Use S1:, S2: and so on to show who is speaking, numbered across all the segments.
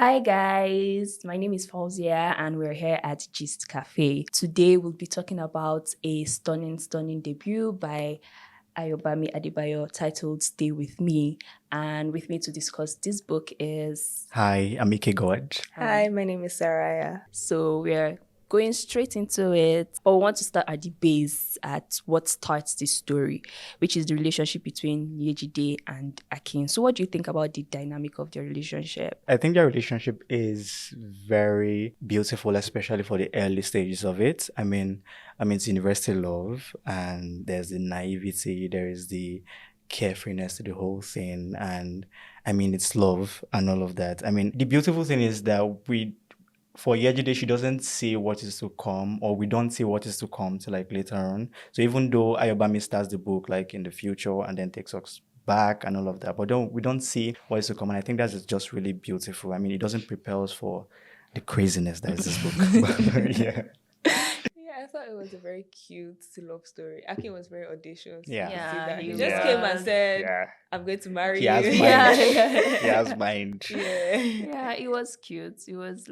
S1: Hi guys, my name is Fauzia and we're here at Gist Cafe. Today we'll be talking about a stunning debut by Ayobami Adebayo titled Stay With Me. And with me to discuss this book is
S2: Hi, I'm Ike God.
S3: Hi, my name is Saraya.
S1: So we're going straight into it. But we want to start at the base, at what starts the story, which is the relationship between Yejide and Akin. So what do you think about the dynamic of their relationship?
S2: I think their relationship is very beautiful, especially for the early stages of it. I mean, it's university love, and there's the naivety, there is the carefreeness to the whole thing, and I mean, it's love and all of that. I mean, the beautiful thing is that for Yejide, she doesn't see what is to come, or we don't see what is to come till like later on. So even though Ayobami starts the book like in the future and then takes us back and all of that, but we don't see what is to come. And I think that's just really beautiful. I mean, it doesn't prepare us for the craziness that is this book. Yeah.
S3: Yeah, I thought it was a very cute love story. Akin was very audacious.
S2: Yeah.
S3: You see
S1: Yeah,
S3: that
S1: he
S3: he just came and
S1: was.
S3: said,
S2: Yeah.
S3: "I'm going to marry
S2: He
S3: you."
S2: has mind.
S1: Yeah.
S2: He has mind.
S3: Yeah.
S1: Yeah, it was cute. It was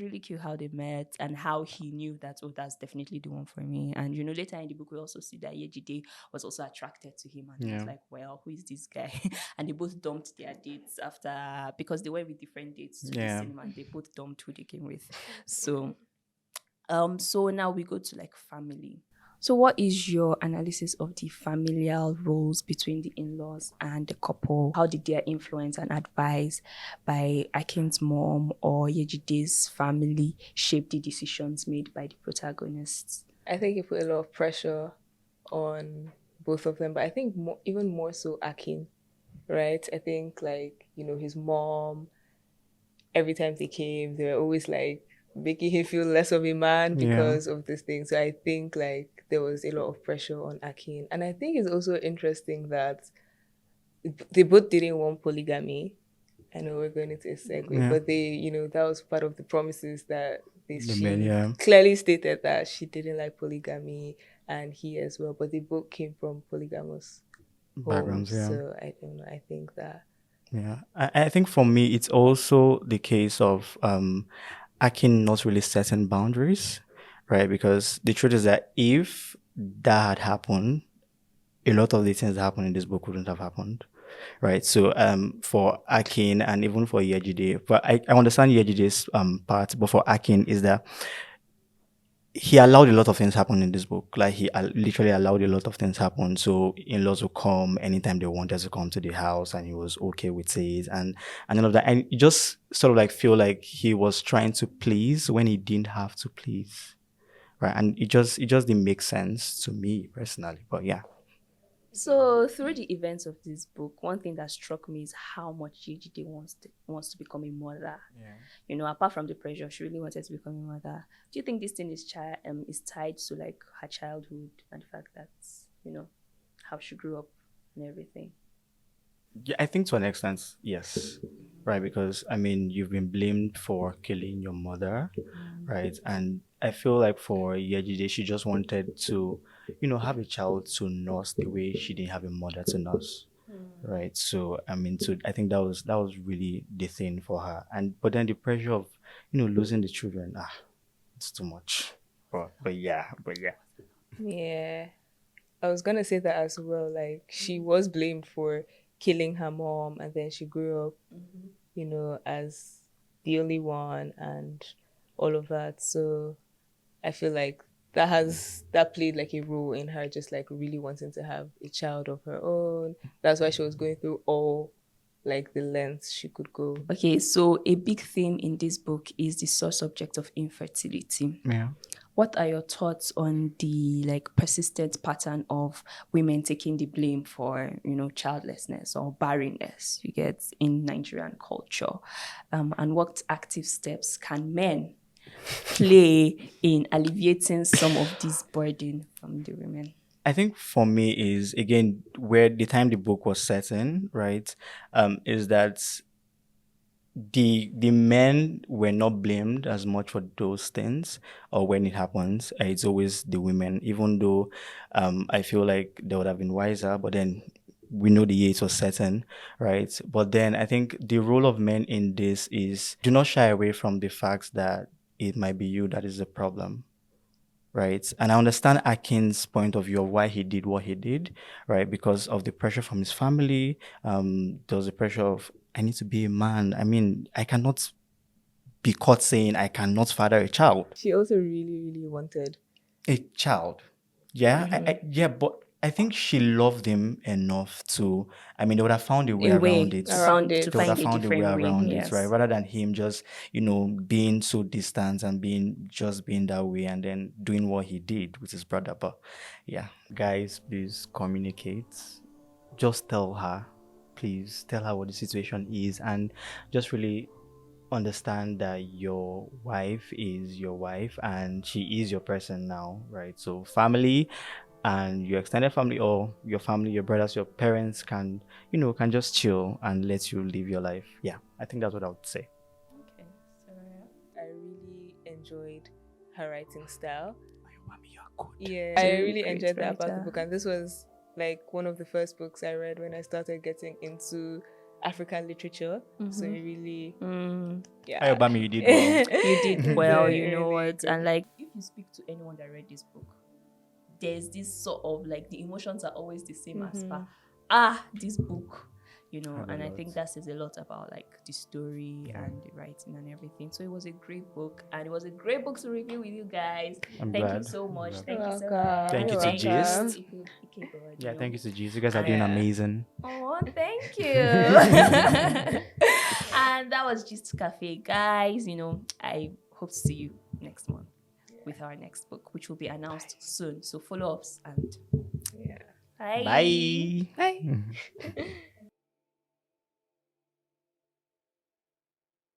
S1: really cute how they met and how he knew that, oh, that's definitely the one for me. And later in the book we also see that Yejide was also attracted to him and he was
S2: Yeah.
S1: like, well, who is this guy? And they both dumped their dates after, because they went with different dates to the
S2: Yeah.
S1: cinema and they both dumped who they came with. So so now we go to like family. So what is your analysis of the familial roles between the in-laws and the couple? How did their influence and advice by Akin's mom or Yejide's family shape the decisions made by the protagonists?
S3: I think it put a lot of pressure on both of them, but I think even more so Akin, right? I think his mom. Every time they came, they were always like making him feel less of a man
S2: Yeah.
S3: because of this thing. So I think there was a lot of pressure on Akin, and I think it's also interesting that they both didn't want polygamy. I know we're going into a segue,
S2: Yeah.
S3: but that was part of the promises that
S2: The men,
S3: she
S2: yeah.
S3: clearly stated that she didn't like polygamy, and he as well. But they both came from polygamous homes,
S2: Backgrounds, yeah.
S3: so I don't know. I think that
S2: Yeah, I think for me, it's also the case of Akin not really setting boundaries, right? Because the truth is that if that had happened, a lot of the things that happened in this book wouldn't have happened, right? So for Akin and even for Yejide, but I understand Yejide's part, but for Akin is that he allowed a lot of things happen in this book. Like he literally allowed a lot of things happen. So in-laws would come anytime they wanted to come to the house, and he was okay with it, and all of that. And you just sort of like feel like he was trying to please when he didn't have to please, right? And it just didn't make sense to me personally. But yeah,
S1: So through the events of this book, one thing that struck me is how much Yejide wants to become a mother. Apart from the pressure, she really wanted to become a mother. Do you think this thing is tied to like her childhood and the fact that how she grew up and everything?
S2: yeah, I think to an extent, yes, right? Because I mean, you've been blamed for killing your mother, right? And I feel like for Yejide, she just wanted to, have a child to nurse the way she didn't have a mother to nurse, right? So I mean, I think that was really the thing for her. And but then the pressure of, losing the children, it's too much. But yeah.
S3: yeah. I was gonna say that as well. Like she was blamed for killing her mom, and then she grew up, as the only one and all of that. So I feel like that played like a role in her just like really wanting to have a child of her own. That's why she was going through all like the lengths she could go.
S1: Okay, so a big theme in this book is the sore subject of infertility.
S2: Yeah.
S1: What are your thoughts on the like persistent pattern of women taking the blame for childlessness or barrenness you get in Nigerian culture, and what active steps can men play in alleviating some of this burden from the women?
S2: I think for me is again where the time the book was set in, right? Is that the men were not blamed as much for those things, or when it happens, it's always the women. Even though I feel like they would have been wiser, but then we know the Yates was certain, right? But then I think the role of men in this is do not shy away from the fact that it might be you that is the problem, right? And I understand Akin's point of view of why he did what he did, right? Because of the pressure from his family. There was the pressure of, I need to be a man. I mean, I cannot be caught saying I cannot father a child.
S3: She also really, really wanted.
S2: A child. Yeah, yeah, but I think she loved him enough to. I mean, they would have found a way
S1: A way
S2: around it.
S3: Around it.
S1: to
S2: They would have
S1: find a
S2: found a way
S1: different way.
S2: around it,
S1: Yes.
S2: right? Rather than him just, being so distant and being that way and then doing what he did with his brother. But yeah, guys, please communicate. Just tell her, please tell her what the situation is, and just really understand that your wife is your wife and she is your person now, right? So family and your extended family or your family, your brothers, your parents can just chill and let you live your life. Yeah, I think that's what I would say.
S1: Okay. So
S3: I really enjoyed her writing style.
S2: Ayobami, you're good.
S3: Yeah,
S1: She's
S3: I
S1: a
S3: really
S1: great
S3: enjoyed that about the
S1: writer.
S3: book, and this was like one of the first books I read when I started getting into African literature. So it really, yeah.
S2: Ayobami, you did well.
S1: You did well, you know
S3: Really
S1: what?
S3: good.
S1: And like, if you speak to anyone that read this book, there's this sort of like the emotions are always the same as far. This book,
S2: Have a
S1: and I
S2: lot.
S1: think that says a lot about like the story and the writing and everything. So it was a great book, and it was a great book to review with you guys.
S2: I'm
S1: Thank you
S2: glad.
S1: so
S2: I'm
S1: much.
S2: glad.
S1: Thank you so
S3: Welcome.
S1: much.
S2: Thank you to
S1: Thank
S2: Gist. Yeah, thank you to G's. You guys are doing
S3: Yeah.
S2: amazing.
S1: Oh, thank you. And that was just Cafe, guys. I hope to see you next month with our next book, which will be announced soon. So follow us and
S3: Yeah.
S1: bye.
S2: Bye.
S3: Bye.